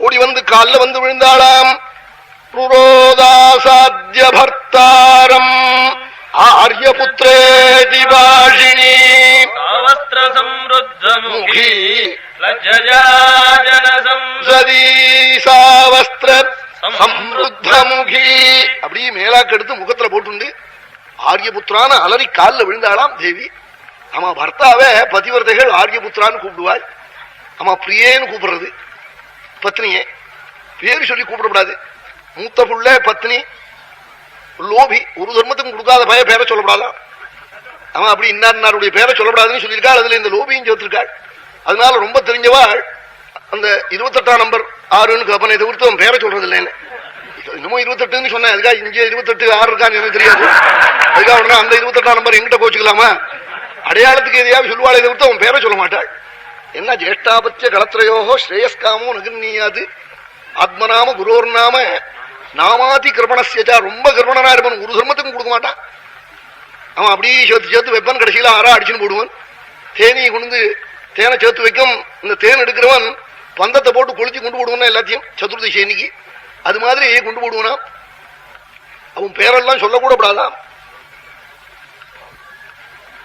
ஓடி வந்து கால்ல வந்து விழுந்தாளாம். புரோதாசாத்ய பர்த்தாரம் ஆர்யபுத்ரேதி பாஷினி சம்ருத்தமுகி சம்ருத்தமுகி அப்படியே மேலாக்கு எடுத்து முகத்துல போட்டுண்டு ஆரியபுத்திரான அலறி காலில் விழுந்தாளாம் தேவி. ஆமா, பர்த்தாவே பதிவர்த்தைகள் ஆரியபுத்திரான்னு கூப்பிடுவாள். ஆமா, பிரியேன்னு கூப்பிடுறது பத்னியே, பேரு சொல்லி கூப்பிடக்கூடாது. மூத்த புள்ள பத்னி லோபி, ஒரு தர்மத்துக்கும் கொடுக்காத பய பேரை சொல்லப்படாதான். ஆமா, அப்படி இன்னாருடைய பேரை சொல்லப்படாதுன்னு சொல்லியிருக்காள். அதுல இந்த லோபியும் சேர்த்திருக்காள். அதனால ரொம்ப தெரிஞ்சவாள் அந்த 28ஆம் நம்பர் 6ன்னு கப்பனை தவிர்த்து அவன் பேரை சொல்றது இல்லைன்னு. இன்னமும் 28ன்னு சொன்னேன். அதுக்காக இங்கே 28 6 இருக்கான்னு எனக்கு தெரியாது. அதுக்காக உடனே அந்த 28ஆம் நம்பர் எங்கிட்ட கோச்சுக்கலாமா? அடையாளத்துக்கு எதையாவது சொல்லுவாளை தவிர்த்து அவன் பேரை சொல்ல மாட்டாள். என்ன ஜேஷ்டாபத்திய கலத்திரையோகோ ஸ்ரேயஸ்காமோ நகர்னியாது ஆத்மநாம குரோர் நாம நாமாதி கிருபணசியச்சா. ரொம்ப கிருபணனா இருப்பான், ஒரு தர்மத்துக்கும் கொடுக்க மாட்டான். அவன் அப்படியே சேர்த்து சேர்த்து வைப்பான். கடைசியில ஆறா அடிச்சுன்னு போடுவான். தேனியை கொண்டு தேனை சேர்த்து வைக்கும். இந்த தேன் எடுக்கிறவன் பந்தத்தை போட்டு கொளுத்தி கொண்டு போடுவான் எல்லாத்தையும் சதுர்தசி அன்னைக்கு. அது மாதிரி கொண்டு போடுவானா. அவன் பேரெல்லாம் சொல்லக்கூடப்படாதான்.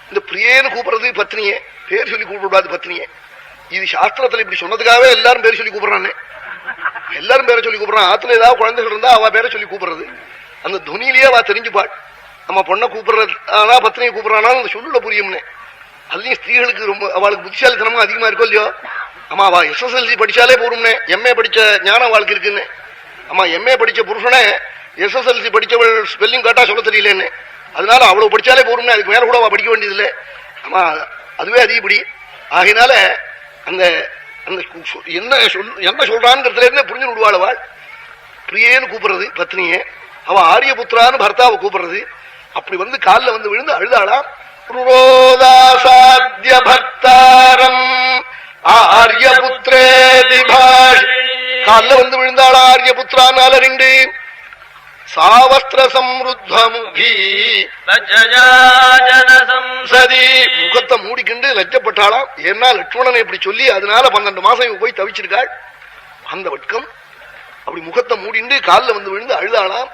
இந்த பிரியேன்னு கூப்பிடுறது பத்னியே, பேர் சொல்லி கூப்பிடக்கூடாது பத்னியே. இது சாஸ்திரத்துல இப்படி சொன்னதுக்காகவே எல்லாரும் பேர் சொல்லி கூப்பிடுறானே. எல்லாரும் பேரை சொல்லி கூப்பிடுறான். ஆத்துல ஏதாவது குழந்தைகள் இருந்தா அவ பேரை சொல்லி கூப்பிடுறது. அந்த துணியிலேயே அவ தெரிஞ்சுப்பாள். நம்ம பொண்ணை கூப்பிடுறது ஆனா பத்னியை கூப்பிடறானா அந்த சொல்லுல புரியும்னே. அதுலயும் ஸ்திரீகளுக்கு ரொம்ப அவளுக்கு புத்திசாலித்தனமா அதிகமா இருக்கும் இல்லையோ. ஆமா, அவ SSLC படிச்சாலே போரும்னே. MA படிச்ச ஞானம் வாழ்க்கை இருக்குன்னு. ஆமா, MA படிச்ச புருஷனே SSLC படிச்சவள் ஸ்பெல்லிங் காட்டா சொல்ல தெரியலன்னு. அதனால அவ்வளவு படிச்சாலே போரும்னே. அதுக்கு மேல கூட அவ படிக்க வேண்டியதில்லை. ஆமா, அதுவே அதிகப்படி. ஆகையினால அந்த என்ன சொல்றான்னு இருந்து புரிஞ்சு விடுவாள். பிரியேன்னு கூப்பிடுறது பத்னியே, அவ ஆரியபுத்திரான்னு பர்த்தாவை கூப்பிடுறது. அப்படி வந்து காலில் வந்து விழுந்து அழுதாளாம். புரோதாசாத்ய பர்த்தாரம் ஆரியபுத்ரேதி பாஷினி. காலில் வந்து விழுந்தாளா ஆரியபுத்திரானால ரெண்டு. சாவஸ்திர சம்ருத்தமுகி சதி, முகத்தை மூடிக்கிண்டு லட்சப்பட்டாளாம். ஏன்னா லட்சுமணனை இப்படி சொல்லி அதனால 12 மாசம் போய் தவிச்சிருக்காள். அந்த வட்கம் அப்படி முகத்தை மூடிண்டு காலில் வந்து விழுந்து அழுதாளாம்.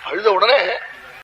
அழுத உடனே